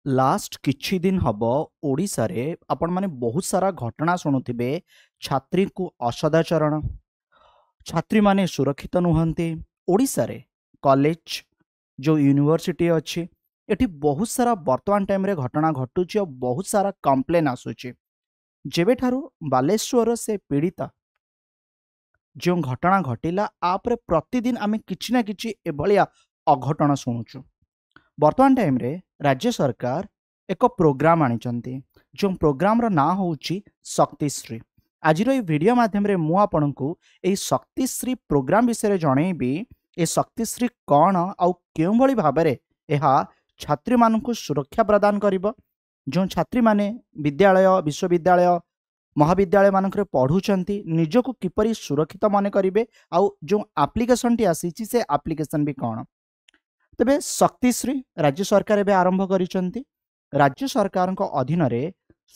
Last किछि दिन hub Odisha रे आपण माने बहुत सारा घटना शुणुथिबे। छात्री को असदाचरण, छात्री माने सुरक्षित नुहंती। ओडिशा रे कॉलेज जो यूनिवर्सिटी अच्छी एठी बहुत सारा वर्तमान टाइम रे घटना घटुची और बहुत सारा कंप्लेन आसुची। जेबेठारु बालेश्वर से पीड़िता जो घटना घटिला आपरे प्रतिदिन आमे किछि ना किछि एभलिया अघटन शुणुचु। वर्तमान टाइम रे राज्य सरकार एक प्रोग्राम आनिचंती जो प्रोग्राम रो ना होउची शक्तिश्री। आज ये वीडियो माध्यम रे मु आपनकु ए शक्तिश्री प्रोग्राम विषय जणैबी। ए शक्तिश्री कौन आउ केउ भली भाबरे एहा छात्री मानकु सुरक्षा प्रदान करिवो। जो छात्री माने विद्यालय विश्वविद्यालय महाविद्यालय मानकरे पढ़ुचंती निजको किपरि सुरक्षित माने करिवे आउ जो एप्लिकेशन टी आसीची से एप्लिकेशन भी कौन। तेबे शक्तिश्री राज्य सरकार एवं आरंभ करिसंती। राज्य सरकार अधीन रे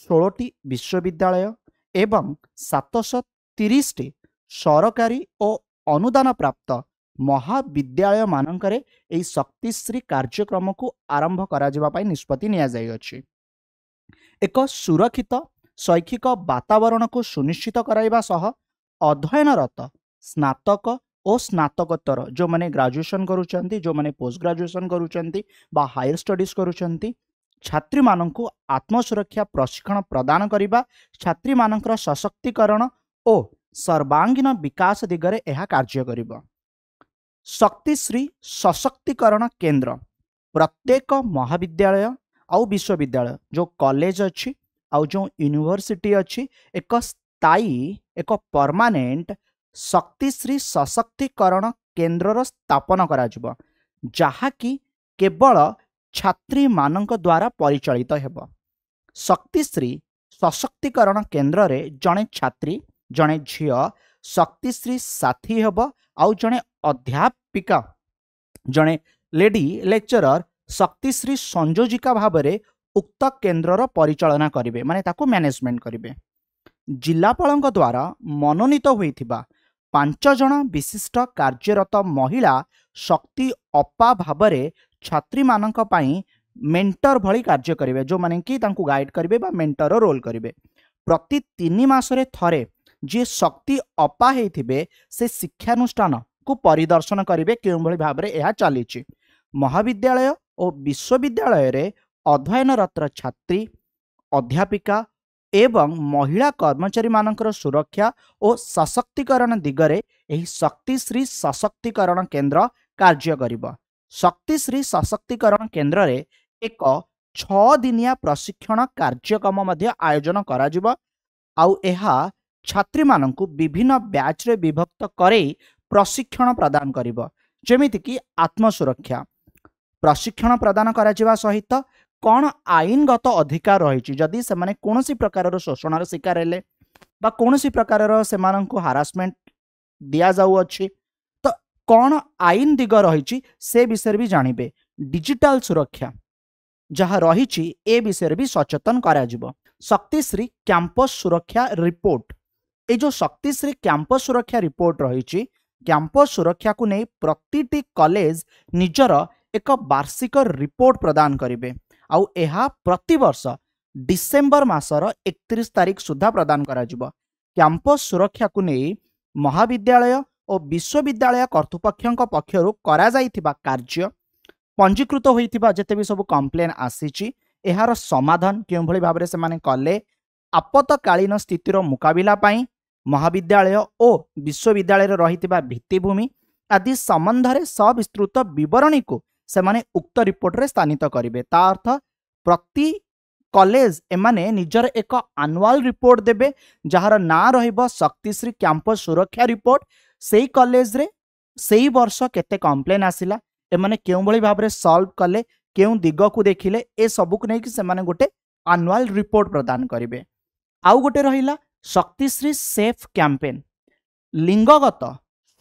16टी विश्वविद्यालय एवं 730 टी सरकारी और अनुदान प्राप्त महाविद्यालय मानकरे एई शक्तिश्री कार्यक्रम को आरंभ करा जिबा पई निष्पत्ति निया जाय अछि। एक सुरक्षित शैक्षिक वातावरण को सुनिश्चित कराइबा सह अध्ययनरत स्नातक और स्नातकोत्तर जो माने ग्रेजुएशन करूचंती, जो माने पोस्ट ग्रेजुएशन करूचंती बा हायर स्टडीज करूचंती, छात्री मानंकु आत्मसुरक्षा प्रशिक्षण प्रदान करिबा, छात्री मानकर सशक्तिकरण और सर्वांगीन विकास दिगरे एहा कार्य करिबा। शक्तिश्री सशक्तिकरण केंद्र प्रत्येक महाविद्यालय आउ विश्वविद्यालय जो कॉलेज अच्छी आउ जो यूनिवर्सिटी अच्छी एक स्थायी एक परमानेंट शक्तिश्री सशक्तिकरण केंद्र स्थापन करा जिवो, जहा कि केवल छात्री मानक द्वारा परिचालित हेबो। शक्तिश्री सशक्तिकरण केंद्र रे जणे छात्री जणे झियो शक्तिश्री साथी हेबो आउ जणे अध्यापिका जणे लेडी लेक्चरर शक्तिश्री संयोजिका भाबरे उक्त केंद्रर परिचालना करिवे, माने ताको मैनेजमेंट करिवे। जिलापालଙ୍କ द्वारा मनोनीत होइथिबा 5 जण विशिष्ट कार्यरत महिला शक्ति अपा भाबरे छात्री मानक पई मेंटर भली कार्य करिवे, जो माने कि तांकु गाइड करिवे बा मेंटर रोल करिवे। प्रति 3 मासरे थरे जे शक्ति अपा हेथिबे से शिक्षानुष्ठान को परिदर्शन करिवे केउ भली भाबरे एहा चलीछि। महाविद्यालय और विश्वविद्यालय रे अध्ययनरत छात्री अध्यापिका एवं महिला कर्मचारी मानकर सुरक्षा और सशक्तिकरण दिगरे एही शक्तिश्री सशक्तिकरण केंद्र कार्य करिबो। शक्तिश्री सशक्तिकरण केंद्र रे एक 6 दिनिया प्रशिक्षण कार्यक्रम मध्य आयोजन करा जिवो आउ एहा छात्री मानकु विभिन्न बैच रे विभक्त करे प्रशिक्षण प्रदान करिबो। जेमिति कि आत्मसुरक्षा प्रशिक्षण प्रदान करा जिवा सहित कौन आईनगत अधिकार रही जदि से माने कोनोसी प्रकार शोषण शिकार हेले बा कोनोसी प्रकार से हारासमेंट दिया जाऊ अछि तो कौन आईन दिग रही से विषय भी जानिबे। डिजिटल सुरक्षा जहाँ रही ए विषय भी सचेतन करा जिवो। शक्तिश्री कैंपस सुरक्षा रिपोर्ट ए जो शक्तिश्री कैंपस सुरक्षा रिपोर्ट रही कैंपस सुरक्षा को नहीं प्रतिटी कॉलेज निजर एक वार्षिक रिपोर्ट प्रदान करिवे आउ एहा प्रति वर्ष डिसेंबर मासर 31 तारिख सुधा प्रदान करा जिवो। कैंपस सुरक्षा को नहीं महाविद्यालय और विश्वविद्यालय कर्तृपक्षक पक्षरु करा जाइथिबा कार्य पंजीकृत होइथिबा जेते भी सब कंप्लेन आसीची एहार समाधान केउ भली भाबरे से माने कले आपतकालीन स्थितिर मुकाबिला पाई महाविद्यालय और विश्वविद्यालय रहिथिबा भित्तिभूमि आदि संबंध रे सविस्तृत विवरणी को से माने उक्त रिपोर्ट रे स्थानित करिवे। ता अर्थ प्रति कॉलेज एमाने निजर एक एनुअल रिपोर्ट देबे जहार ना रहिबो शक्तिश्री कैंपस सुरक्षा रिपोर्ट। सेही कॉलेज रे सेही वर्ष केते कंप्लेन आसिला एमाने केउ भली भाबरे सॉल्व कले केउ दिग को देखिले ए सब को नै कि से माने गोटे एनुअल रिपोर्ट प्रदान करिवे। आउ गोटे रहिला शक्तिश्री सेफ कैंपेन लिंगगत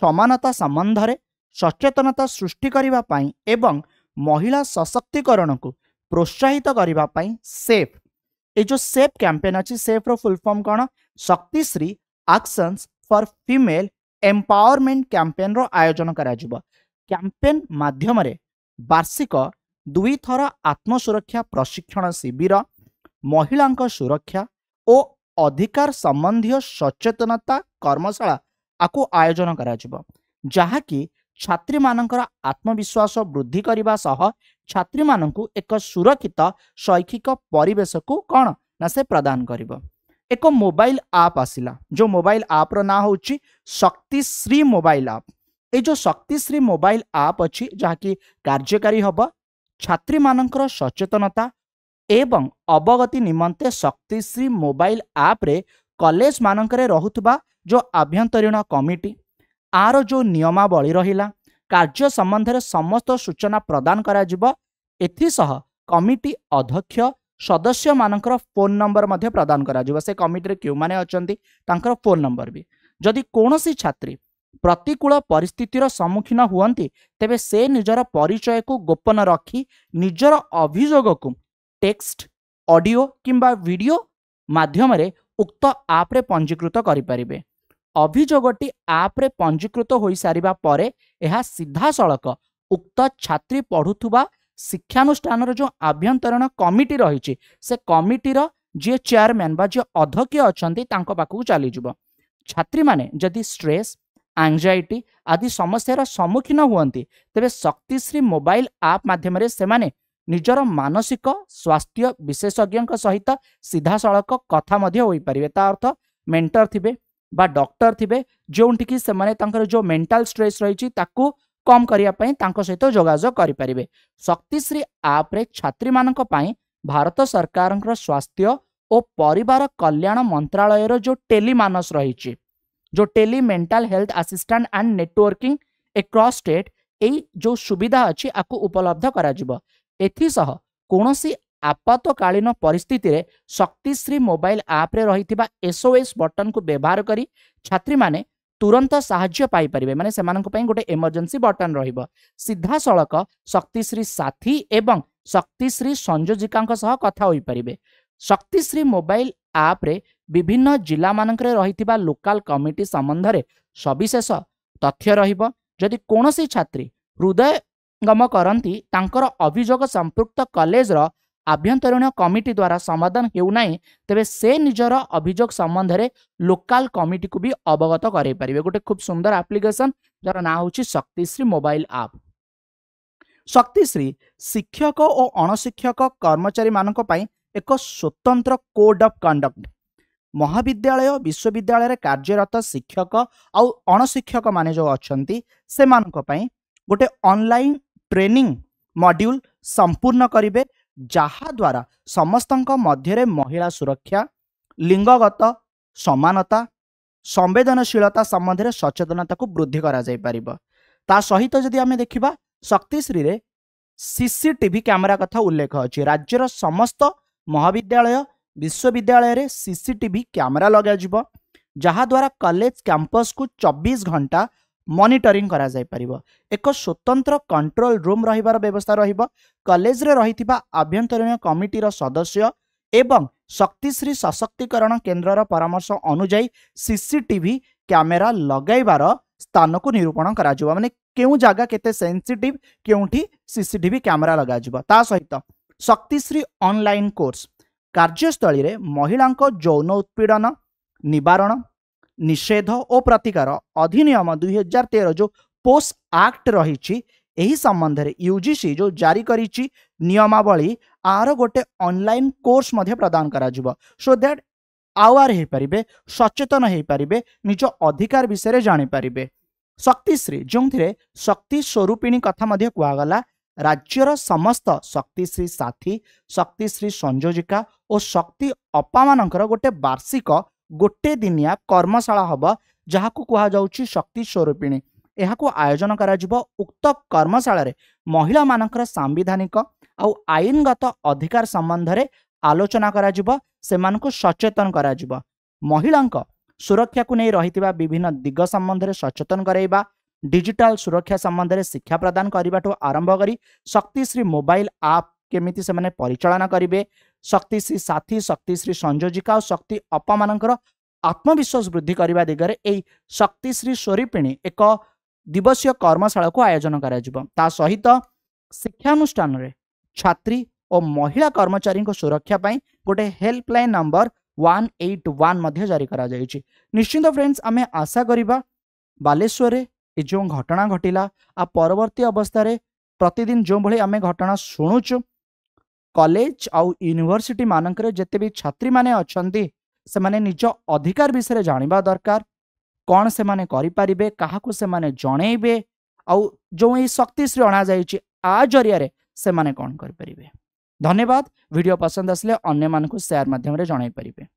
समानता संबंध रे सचेतनता सृष्टि करिबा पई एवं महिला सशक्तिकरण को प्रोत्साहित करिबा पई सेफ ए जो सेफ कैंपेन अछि सेफ रो फुल फॉर्म कोन Shaktishree actions for female empowerment campaign रो आयोजन करा जिवो। कैंपेन माध्यम रे वार्षिक दुई थर आत्मसुरक्षा प्रशिक्षण शिविर महिलांक सुरक्षा और अधिकार संबंधी सचेतनता कर्मशाला आकु आयोजन करा जहाँकि छात्री मानकर आत्मविश्वास वृद्धि करने सह छात्री मानकु एक सुरक्षित शैक्षिक परिवेश को कौन ना से प्रदान करिबो। एक मोबाइल आप आसिला जो मोबाइल आप रो ना होची शक्तिश्री मोबाइल आप। ए जो शक्तिश्री मोबाइल आप अच्छी जहाँकि कार्यकारी हब छात्री मानकर सचेतनता एवं अवगति निमंते शक्तिश्री मोबाइल आप रे कॉलेज मानकरे रहुतबा जो आभ्यंतरीण कमिटी आर जो नियमावली रहिला कार्य संबंध में समस्त सूचना प्रदान करा जिवो। एथिसह कमिटी अध्यक्ष सदस्य मानकर फोन नंबर मध्य प्रदान करा जिवो। से कमिटी रे क्यों माने अचंती तांकर फोन नंबर भी जदि कोनोसी छात्री प्रतिकूल परिस्थितिर सम्मुखीन हुअंती तेबे से निजर परिचय को गोपन रखी निजर अभियोग को टेक्स्ट ऑडियो किंबा वीडियो माध्यम रे उक्त आप रे पंजीकृत करि परिबे। अभियोगटी आप रे पंजीकृत होई सारिबा परे एहा सीधा सड़क उक्त छात्री पढ़ुथुबा शिक्षानुष्ठान जो आभ्यंतरण कमिटी रही से कमिटीर जे चेयरमैन बा जे अध्यक्ष अछंती तांको पाखु चली जिवो। छात्री माने जदि स्ट्रेस एंजाइटी आदि समस्यार सम्मुखीन हुअंती तेबे शक्तिश्री मोबाइल आप माध्यम रे सेमाने निजर मानसिक स्वास्थ्य विशेषज्ञ सहित सीधा सड़क कथा मध्य होई परिबे। ता अर्थ मेंटर थिबे बा डॉक्टर थिबे जोंटिकी सेमाने तांकर जो मेंटल स्ट्रेस रही ताकू कम करिया पई तांको सहित जोगाजोग करि परिबे। शक्तिश्री आप रे छात्री मानक पई भारत सरकारक स्वास्थ्य और परिवार कल्याण मंत्रालय जो टेलीमानस रही जो tele mental health assistant and networking across state एई जो सुविधा अच्छी आपको उपलब्ध करा जिवो। एथिसह कोनोसी आपातकालीन परिस्थिति रे शक्तिश्री मोबाइल आप रे रहिथिबा एसओएस बटन को व्यवहार करी छात्री माने तुरंत साहाय्य पाई परिबे। माने सेमानक पई गोटे इमरजेंसी बटन रहिबो। सीधा सड़क शक्तिश्री साथी एवं शक्तिश्री संयोजिकांक सह कथा होई परिबे। शक्तिश्री मोबाइल आप रे विभिन्न जिला मानकरे रहिथिबा लोकल कमिटी संबंध रे सविशेष तथ्य रहिबो। जदि कोनोसी छात्री हृदयंगम करंती तांकर अभियोग संपृक्त कॉलेज रो आभ्यंतरीण कमिटी द्वारा समाधान हेउ नाही तेबे से निजर अभियोग संबंध रे लोकल कमिटी को भी अवगत करै परिबे। गोटे खूब सुंदर एप्लिकेशन जार ना होची शक्तिश्री मोबाइल आप। शक्तिश्री शिक्षक और अणशिक्षक कर्मचारी मानक पई एक स्वतंत्र कोड ऑफ कंडक्ट महाविद्यालय विश्वविद्यालय रे कार्यरत शिक्षक और अणशिक्षक माने जो अछंती से मानक पई गोटे ऑनलाइन ट्रेनिंग मॉड्यूल संपूर्ण करिवे जहा द्वारा समस्तंक मध्य महिला सुरक्षा लिंगगत समानता संवेदनशीलता संबंध में सचेतनता को वृद्धि करा जाय परिबो। ता सहित जदि आमे देखिबा शक्तिश्री रे सीसीटीवी कैमरा कथा उल्लेख अछि। राज्यर समस्त महाविद्यालय विश्वविद्यालय रे सीसीटीवी कैमरा लगा जिवो जहा द्वारा कॉलेज कैंपस को 24 घंटा मॉनिटरिंग करा जाय परिबो। एक स्वतंत्र कंट्रोल रूम रहिबार व्यवस्था रहिबो। कॉलेज रे रहिथिबा आभ्यंतरीण कमिटीर सदस्य एवं शक्तिश्री सशक्तिकरण केन्द्रर परामर्श अनुଯାयी सीसीटीवी कैमेरा लगाइबार स्थान को निरूपण करा जिवो। माने केउ जागा केते सेंसिटिव केउठी सीसीटीवी कैमेरा लगा जिवो। ता सहित शक्तिश्री ऑनलाइन कोर्स कार्यस्थली रे महिलांक यौन उत्पीड़न निवारण निषेध और प्रतिकार अधिनियम 2013 जो पोस्ट एक्ट रही एही संबंध रे यूजीसी जो जारी करिछि नियमावली आर गोटे ऑनलाइन कोर्स मध्य प्रदान करा जिवो सो दैट आवार हे परिबे सचेतन हे परिबे निज अधिकार विषय जानि परिबे। शक्तिश्री जोंथिरे शक्ति स्वरूपिणी कथा मध्य कुआगला राज्यर समस्त शक्तिश्री साथी शक्तिश्री संयोजिका और शक्ति अपा मानकर गोटे वार्षिक गोटे दिनिया कर्मशाला हब जहाकू कुहा जाउछि शक्ति स्वरूपिणी। एहाकू आयोजन करा जिवो। उक्त कर्मशाला रे महिला मानकर सांविधानिक आउ आईनगत अधिकार संबंध रे आलोचना करा जिवो। सेमानकू सचेतन करा जिवो। महिलांक सुरक्षा को नहीं रहितिबा विभिन्न दिग संबंध रे सचेतन करैबा डिजिटल सुरक्षा संबंध में शिक्षा प्रदान करने आरंभ करी शक्तिश्री मोबाइल आप केमिति से माने परिचालना करिवे शक्तिश्री साथी शक्तिश्री संयोजिका और शक्ति अपा मानकर आत्मविश्वास वृद्धि करने दिगरे एई शक्तिश्री स्वरूपिणी एक दिवसीय कर्मशाला को आयोजन करा जिवो। ता सहित शिक्षानुष्ठान रे छात्री और महिला कर्मचारी को सुरक्षा पाई गोटे हेल्पलाइन नंबर 181 मध्ये जारी करा जायछि। निश्चित फ्रेंड्स आमे आशा करिबा बालेश्वर ए जो घटना घटिला आ परवर्ती अवस्था रे प्रतिदिन जो भली आमे घटना शुणुचु कॉलेज आउ यूनिवर्सिटी मानकरे जेते भी छात्री माने अछंती से माने निज अधिकार विषय जानिबा दरकार कौन से माने करि परिबे काहाकू से माने जणेबे आउ जो ई शक्तिश्री अणा जाइछि आ जरिया रे से माने कौन करि परिबे। धन्यवाद। वीडियो पसंद आसले अन्य मानकू शेयर माध्यम रे जणाई परिबे।